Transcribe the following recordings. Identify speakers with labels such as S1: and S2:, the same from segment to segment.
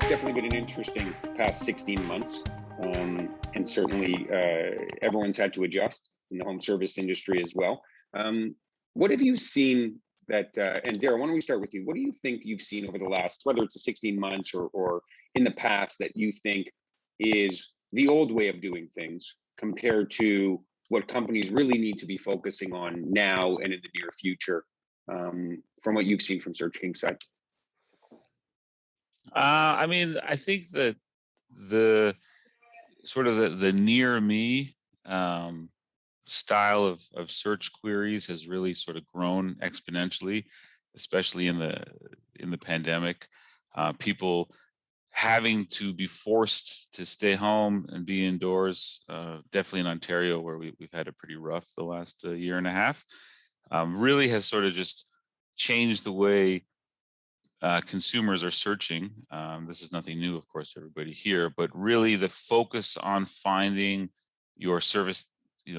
S1: definitely been an interesting past 16 months. And certainly everyone's had to adjust in the home service industry as well. What have you seen that, and Darrell, why don't we start with you? What do you think you've seen over the last, whether it's the 16 months or in the past, that you think is the old way of doing things compared to what companies really need to be focusing on now and in the near future, from what you've seen from Search King's side?
S2: I think that the sort of the near me style of search queries has really sort of grown exponentially, especially in the pandemic. People having to be forced to stay home and be indoors, definitely in Ontario, where we've had it pretty rough the last year and a half, really has sort of just changed the way consumers are searching. This is nothing new, of course, to everybody here, but really the focus on finding your service,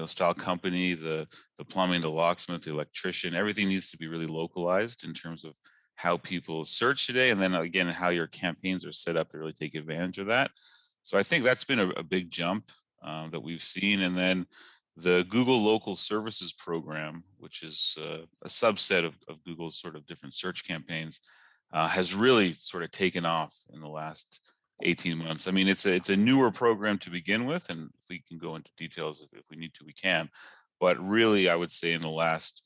S2: style company, the plumbing, the locksmith, the electrician, everything needs to be really localized in terms of how people search today, and then again how your campaigns are set up to really take advantage of that. So I think that's been a big jump that we've seen. And then the Google Local Services Program, which is a subset of Google's sort of different search campaigns, has really sort of taken off in the last 18 months. I mean, it's a newer program to begin with, and if we can go into details if we need to, we can. But really, I would say in the last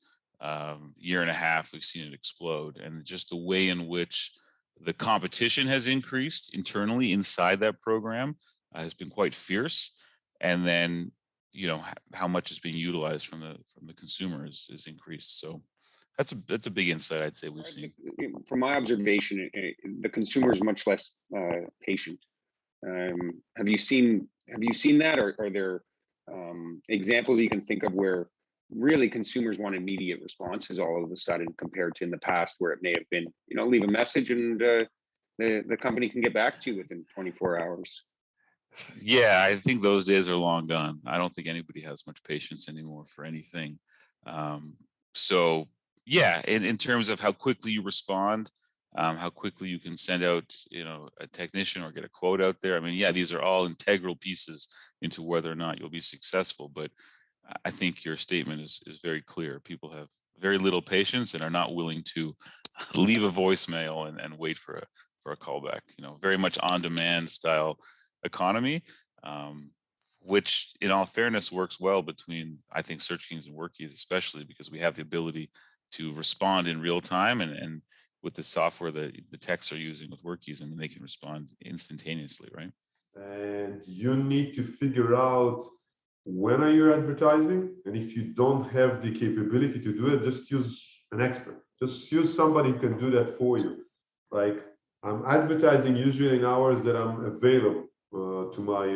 S2: year and a half, we've seen it explode, and just the way in which the competition has increased internally inside that program has been quite fierce. And then, how much is being utilized from the consumer is increased. So that's a big insight I'd say we've seen.
S1: From my observation, the consumer is much less patient. Have you seen that, or are there examples you can think of where really consumers want immediate responses all of a sudden, compared to in the past where it may have been, leave a message and the company can get back to you within 24 hours?
S2: Yeah, I think those days are long gone. I don't think anybody has much patience anymore for anything. So yeah, in terms of how quickly you respond, how quickly you can send out, a technician or get a quote out there. I mean, yeah, these are all integral pieces into whether or not you'll be successful. But I think your statement is very clear. People have very little patience and are not willing to leave a voicemail and wait for a callback. Very much on-demand style economy, which in all fairness works well between, I think, Search Kings and WorkKeys, especially because we have the ability to respond in real time, and with the software that the techs are using with WorkKeys, I mean, they can respond instantaneously, right?
S3: And you need to figure out when are you advertising, and if you don't have the capability to do it, just use an expert. Just use somebody who can do that for you. Like, I'm advertising usually in hours that I'm available to my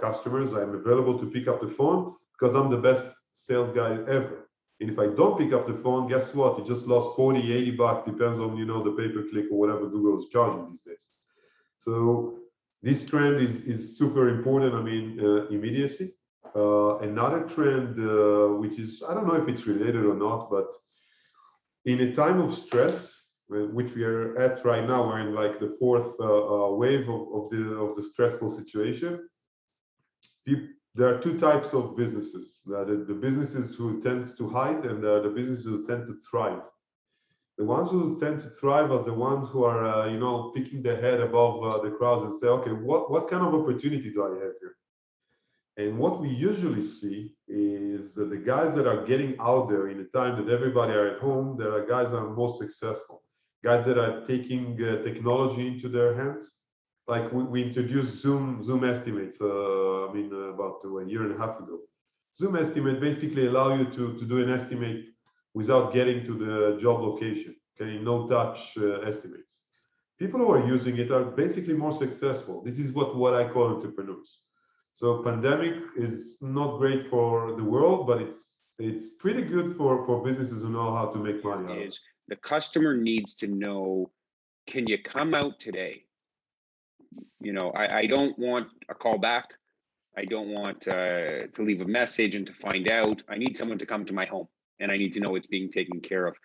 S3: customers. I'm available to pick up the phone because I'm the best sales guy ever. And if I don't pick up the phone, guess what? You just lost 40, 80 bucks, depends on, the pay-per-click or whatever Google is charging these days. So this trend is super important. I mean, immediacy. Another trend, which is, I don't know if it's related or not, but in a time of stress, which we are at right now, we're in like the fourth wave of the stressful situation. There are two types of businesses. There are the businesses who tend to hide, and there are the businesses who tend to thrive. The ones who tend to thrive are the ones who are, picking their head above the crowds and say, okay, what kind of opportunity do I have here? And what we usually see is that the guys that are getting out there in a time that everybody are at home, there are guys that are most successful. Guys that are taking technology into their hands. Like we introduced Zoom Estimates, about a year and a half ago. Zoom Estimate basically allow you to do an estimate without getting to the job location, okay? No touch estimates. People who are using it are basically more successful. This is what I call entrepreneurs. So pandemic is not great for the world, but it's pretty good for businesses who know how to make money out of it.
S1: The customer needs to know, can you come out today? I don't want a call back. I don't want to leave a message and to find out. I need someone to come to my home, and I need to know it's being taken care of.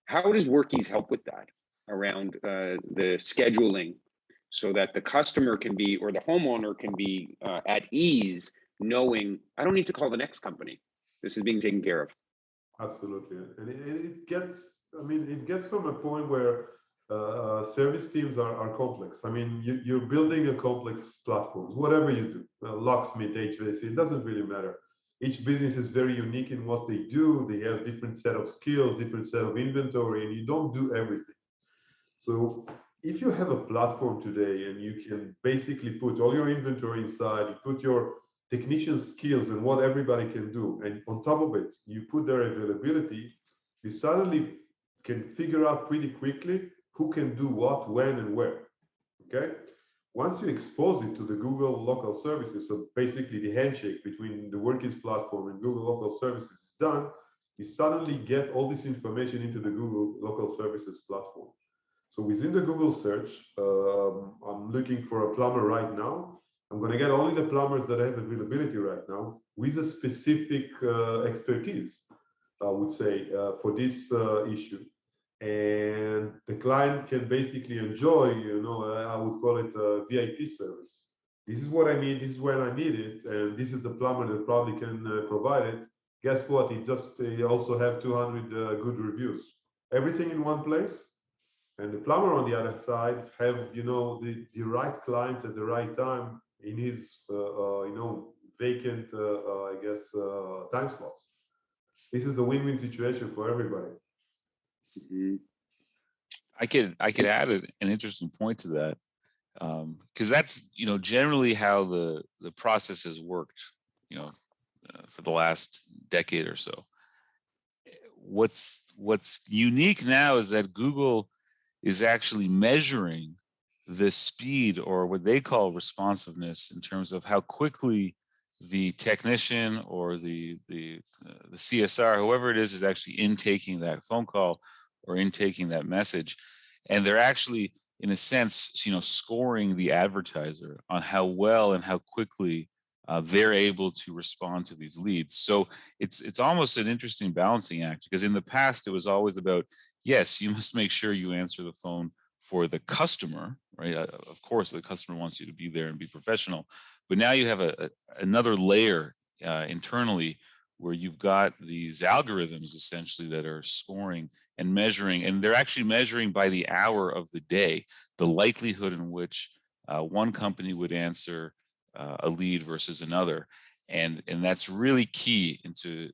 S1: How does WorkKeys help with that around the scheduling so that the customer can be, or the homeowner can be at ease, knowing I don't need to call the next company. This is being taken care of.
S3: Absolutely, and it gets. I mean, it gets from a point where service teams are complex. I mean, you're building a complex platform, whatever you do, locksmith, HVAC, it doesn't really matter. Each business is very unique in what they do. They have different set of skills, different set of inventory, and you don't do everything. So if you have a platform today and you can basically put all your inventory inside, you put your technician skills and what everybody can do, and on top of it, you put their availability, you suddenly can figure out pretty quickly who can do what, when, and where. Okay? Once you expose it to the Google local services, so basically the handshake between the Workies platform and Google local services is done, you suddenly get all this information into the Google local services platform. So within the Google search, I'm looking for a plumber right now. I'm going to get only the plumbers that have availability right now with a specific expertise, I would say, for this issue. And the client can basically enjoy, I would call it a VIP service. This is what I need, this is when I need it, and this is the plumber that probably can provide it. Guess what? He also have 200 good reviews. Everything in one place. And the plumber on the other side have, the right clients at the right time in his, vacant, time slots. This is a win-win situation for everybody.
S1: Mm-hmm.
S2: I could add an interesting point to that, because that's generally how the process has worked, for the last decade or so. What's unique now is that Google is actually measuring the speed, or what they call responsiveness, in terms of how quickly the technician or the CSR, whoever it is actually intaking that phone call or intaking that message. And they're actually, in a sense, scoring the advertiser on how well and how quickly they're able to respond to these leads. So it's almost an interesting balancing act, because in the past it was always about, yes, you must make sure you answer the phone for the customer, right? Of course, the customer wants you to be there and be professional, but now you have another layer internally where you've got these algorithms essentially that are scoring and measuring, and they're actually measuring by the hour of the day the likelihood in which one company would answer a lead versus another, and that's really key into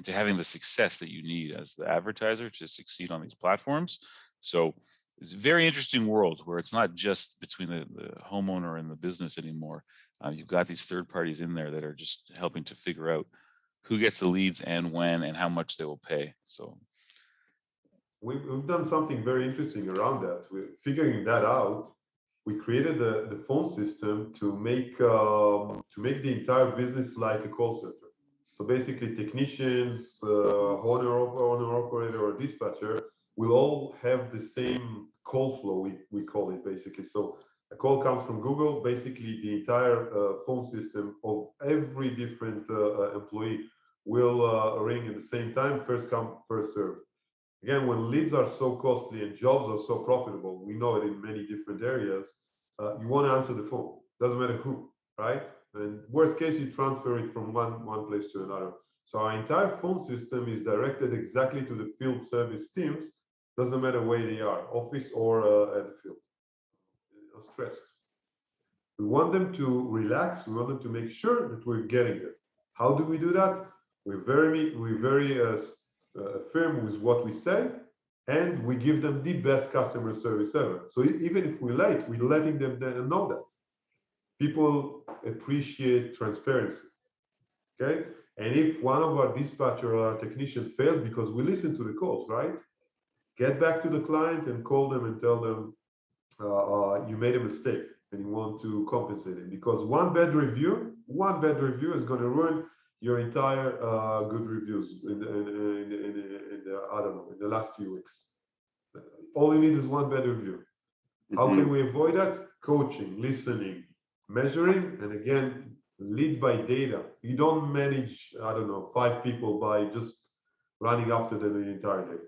S2: having the success that you need as the advertiser to succeed on these platforms. So it's a very interesting world where it's not just between the homeowner and the business anymore. You've got these third parties in there that are just helping to figure out who gets the leads and when and how much they will pay. So
S3: we've done something very interesting around that. We're figuring that out. We created the phone system to make the entire business like a call center. So basically, technicians, owner operator, or dispatcher will all have the same call flow. We call it basically. So a call comes from Google. Basically, the entire phone system of every different employee will ring at the same time. First come, first serve. Again, when leads are so costly and jobs are so profitable, we know it in many different areas, you want to answer the phone. Doesn't matter who, right? And worst case, you transfer it from one place to another. So our entire phone system is directed exactly to the field service teams. Doesn't matter where they are, office or at the field. Stressed. We want them to relax. We want them to make sure that we're getting there. How do we do that? We're very firm with what we say, and we give them the best customer service ever. So even if we're late, we're letting them know that. People appreciate transparency, okay? And if one of our dispatcher or our technician failed because we listen to the calls, right? Get back to the client and call them and tell them you made a mistake and you want to compensate it. Because one bad review is going to ruin your entire good reviews in the last few weeks. All you need is one bad review. How can we avoid that? Coaching, listening, measuring, and again, lead by data. You don't manage, 5 people by just running after them the entire day.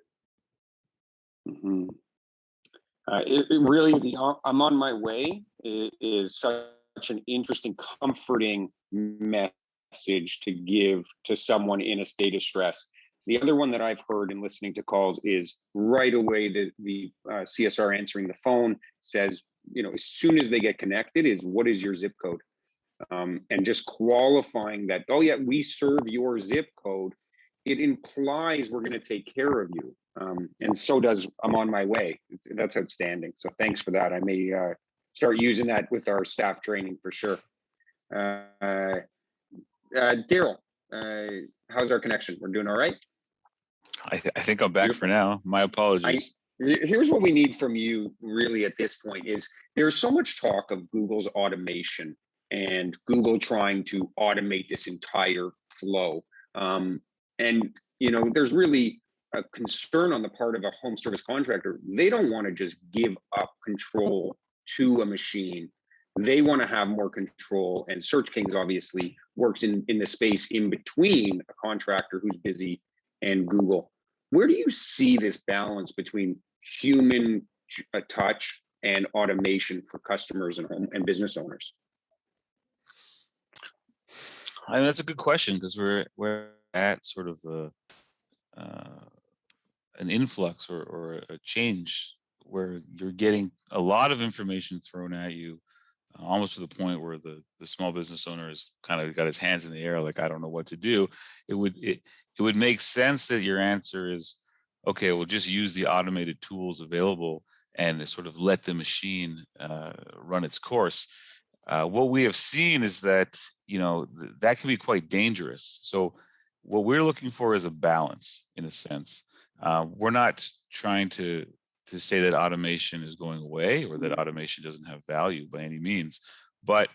S1: It really, I'm on my way is such an interesting, comforting message to give to someone in a state of stress. The other one that I've heard in listening to calls is right away the CSR answering the phone says, as soon as they get connected is, what is your zip code? And just qualifying that, oh yeah, we serve your zip code. It implies we're going to take care of you. And so does I'm on my way. That's outstanding. So thanks for that. I may start using that with our staff training for sure. Daryl, how's our connection? We're doing all right?
S2: I think I'm back for now. My apologies.
S1: Here's what we need from you really at this point is there's so much talk of Google's automation and Google trying to automate this entire flow. And, there's really a concern on the part of a home service contractor. They don't want to just give up control to a machine. They want to have more control. And Search Kings obviously works in the space in between a contractor who's busy and Google. Where do you see this balance between human touch and automation for customers and home and business owners?
S2: I mean, that's a good question because we're at sort of an influx or a change where you're getting a lot of information thrown at you, almost to the point where the small business owner has kind of got his hands in the air, like, I don't know what to do. It would make sense that your answer is, okay, we'll just use the automated tools available and sort of let the machine run its course. What we have seen is that, that can be quite dangerous. So what we're looking for is a balance in a sense. We're not trying to say that automation is going away or that automation doesn't have value by any means, but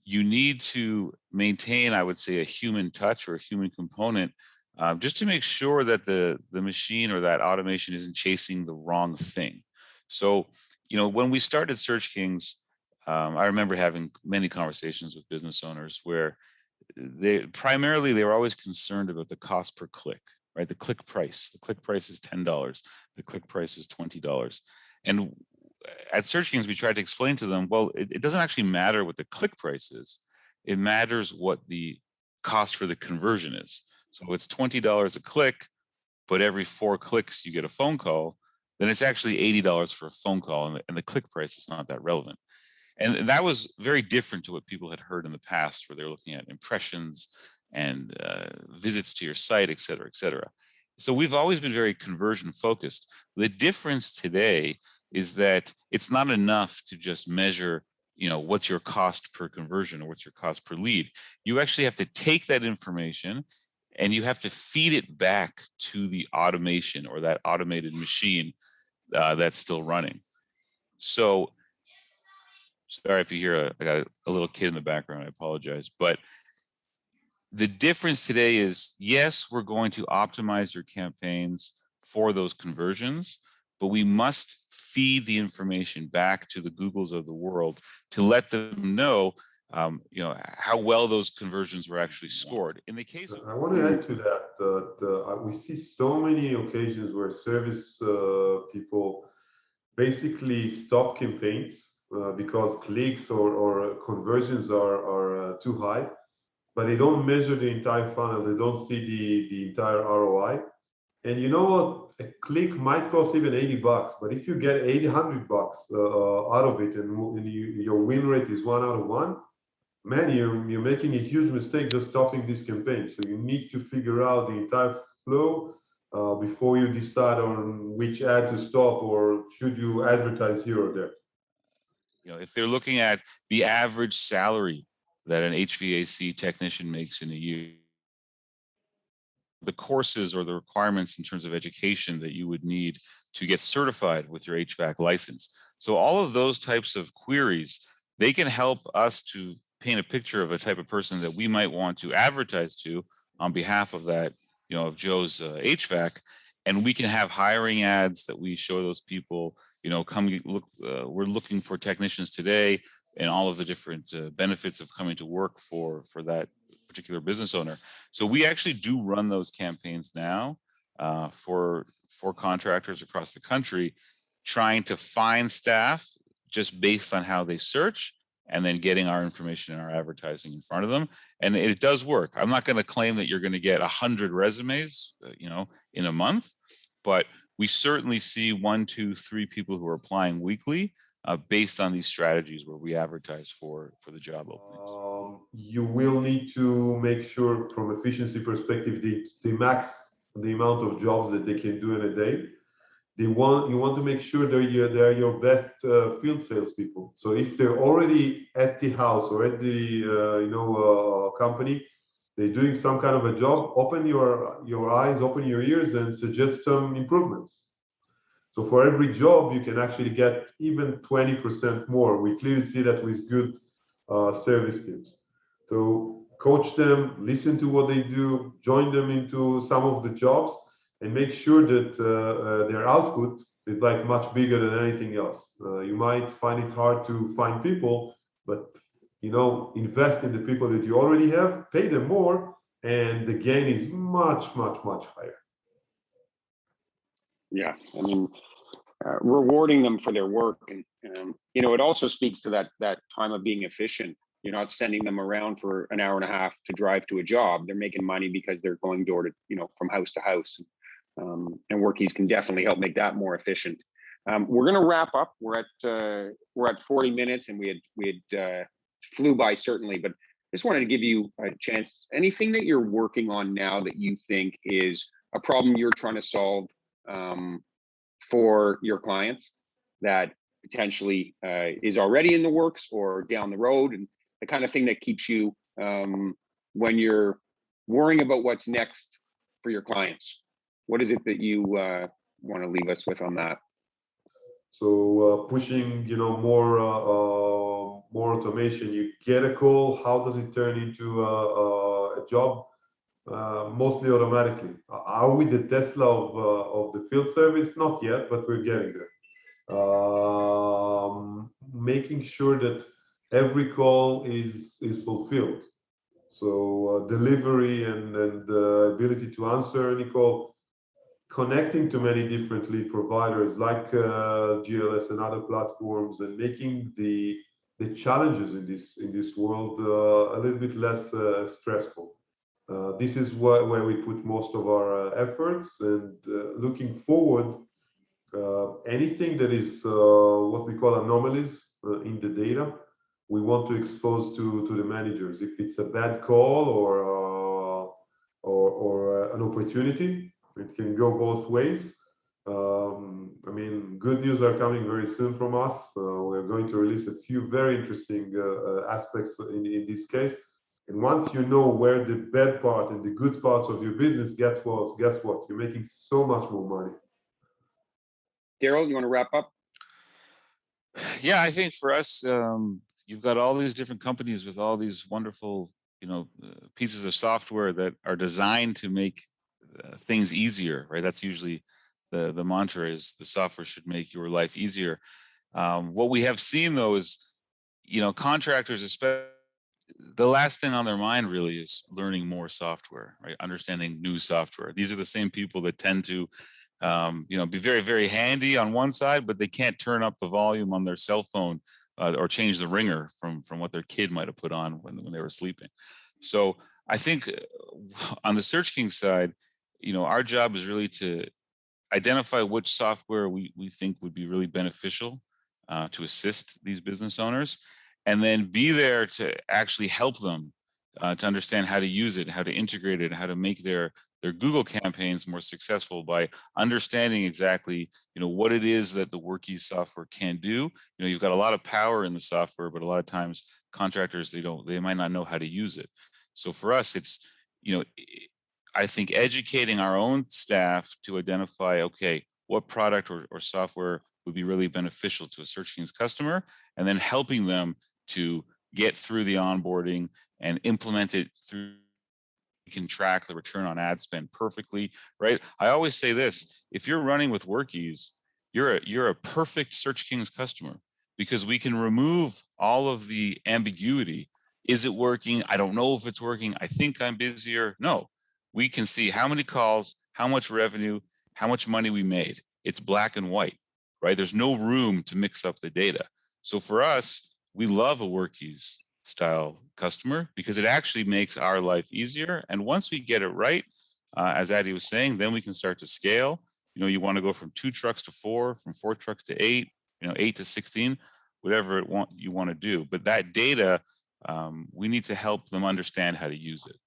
S2: you need to maintain, I would say, a human touch or a human component just to make sure that the machine or that automation isn't chasing the wrong thing. So, when we started Search Kings, I remember having many conversations with business owners where they were always concerned about the cost per click, right? The click price. The click price is $10. The click price is $20. And at Search Kings, we tried to explain to them, well, it doesn't actually matter what the click price is. It matters what the cost for the conversion is. So it's $20 a click, but every 4 clicks you get a phone call, then it's actually $80 for a phone call, and the click price is not that relevant. And that was very different to what people had heard in the past, where they're looking at impressions and visits to your site, et cetera, et cetera. So we've always been very conversion focused. The difference today is that it's not enough to just measure, what's your cost per conversion or what's your cost per lead. You actually have to take that information and you have to feed it back to the automation or that automated machine that's still running. So, sorry if you hear I got a little kid in the background, I apologize. But the difference today is, yes, we're going to optimize your campaigns for those conversions, but we must feed the information back to the Googles of the world to let them know, how well those conversions were actually scored. In the case of,
S3: I want to add to that, we see so many occasions where service people basically stop campaigns because clicks or conversions are too high, but they don't measure the entire funnel. They don't see the entire ROI. And you know what? A click might cost even $80, but if you get $100 out of it, and your win rate is 1 out of 1, man, you're making a huge mistake just stopping this campaign. So you need to figure out the entire flow before you decide on which ad to stop or should you advertise here or there.
S2: If they're looking at the average salary that an HVAC technician makes in a year, the courses or the requirements in terms of education that you would need to get certified with your HVAC license. So all of those types of queries, they can help us to paint a picture of a type of person that we might want to advertise to on behalf of that, of Joe's HVAC. And we can have hiring ads that we show those people, come look, we're looking for technicians today, and all of the different benefits of coming to work for that particular business owner. So we actually do run those campaigns now for contractors across the country. trying to find staff just based on how they search, and then getting our information and our advertising in front of them. And it does work. I'm not going to claim that you're going to get 100 resumes, in a month, but we certainly see 1, 2, 3 people who are applying weekly based on these strategies where we advertise for the job openings.
S3: You will need to make sure, from efficiency perspective, they max the amount of jobs that they can do in a day. You want to make sure they're your best field salespeople. So if they're already at the house or at the company, they're doing some kind of a job, open your eyes, open your ears, and suggest some improvements. So for every job, you can actually get even 20% more. We clearly see that with good service teams. So coach them, listen to what they do, join them into some of the jobs, and make sure that their output is like much bigger than anything else. You might find it hard to find people, but invest in the people that you already have, pay them more, and the gain is much, much, much higher.
S1: Yeah, I mean, rewarding them for their work, and it also speaks to that time of being efficient. You're not sending them around for an hour and a half to drive to a job. They're making money because they're going door to, from house to house. And Workies can definitely help make that more efficient. We're going to wrap up. We're at 40 minutes, and we had flew by certainly, but just wanted to give you a chance. Anything that you're working on now that you think is a problem you're trying to solve for your clients, that potentially is already in the works or down the road, and the kind of thing that keeps you when you're worrying about what's next for your clients? What is it that you want to leave us with on that?
S3: So pushing, more automation. You get a call. How does it turn into a job? Mostly automatically. Are we the Tesla of the field service? Not yet, but we're getting there. Making sure that every call is fulfilled. So delivery and the ability to answer any call, connecting to many different lead providers like GLS and other platforms, and making the challenges in this world a little bit less stressful. This is where we put most of our efforts, and looking forward, anything that is what we call anomalies in the data, we want to expose to the managers. If it's a bad call or an opportunity, it can go both ways. Good news are coming very soon from us. We're going to release a few very interesting aspects in this case. And once you know where the bad part and the good parts of your business, guess what? You're making so much more money.
S1: Daryl, you want to wrap up?
S2: Yeah, I think for us, you've got all these different companies with all these wonderful, pieces of software that are designed to make things easier, right? That's usually the mantra, is the software should make your life easier. What we have seen though is, contractors, especially, the last thing on their mind really is learning more software, right? Understanding new software. These are the same people that tend to, be very, very handy on one side, but they can't turn up the volume on their cell phone or change the ringer from what their kid might have put on when they were sleeping. So I think on the Search King side, our job is really to identify which software we think would be really beneficial to assist these business owners, and then be there to actually help them to understand how to use it, how to integrate it, how to make their Google campaigns more successful by understanding exactly, what it is that the Workies software can do. You've got a lot of power in the software, but a lot of times contractors, they might not know how to use it. So for us, it's, I think educating our own staff to identify, okay, what product or software would be really beneficial to a Search King's customer, and then helping them to get through the onboarding and implement it through. You can track the return on ad spend perfectly, right? I always say this: if you're running with Workies, you're a perfect Search King's customer, because we can remove all of the ambiguity. Is it working? I don't know if it's working. I think I'm busier. No, we can see how many calls, how much revenue, how much money we made. It's black and white, right? There's no room to mix up the data. So for us, we love a WorkEase style customer because it actually makes our life easier. And once we get it right, as Addy was saying, then we can start to scale. You know, you want to go from 2 trucks to 4, from 4 trucks to 8, 8 to 16, whatever you want to do. But that data, we need to help them understand how to use it.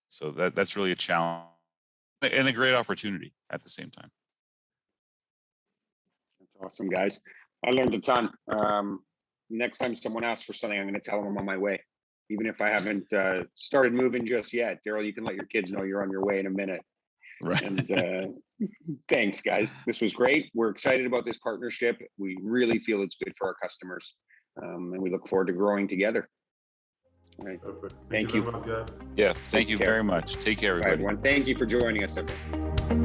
S2: So that's really a challenge and a great opportunity at the same time.
S1: That's awesome, guys. I learned a ton. Next time someone asks for something, I'm going to tell them I'm on my way, even if I haven't started moving just yet. Daryl, you can let your kids know you're on your way in a minute.
S2: Right.
S1: And thanks, guys. This was great. We're excited about this partnership. We really feel it's good for our customers, and we look forward to growing together. All right.
S3: Perfect.
S1: Thank you.
S3: Very much, guys.
S2: Yeah, thank you very much. Take care,
S1: All right,
S2: everybody.
S1: everyone. Thank you for joining us, everyone.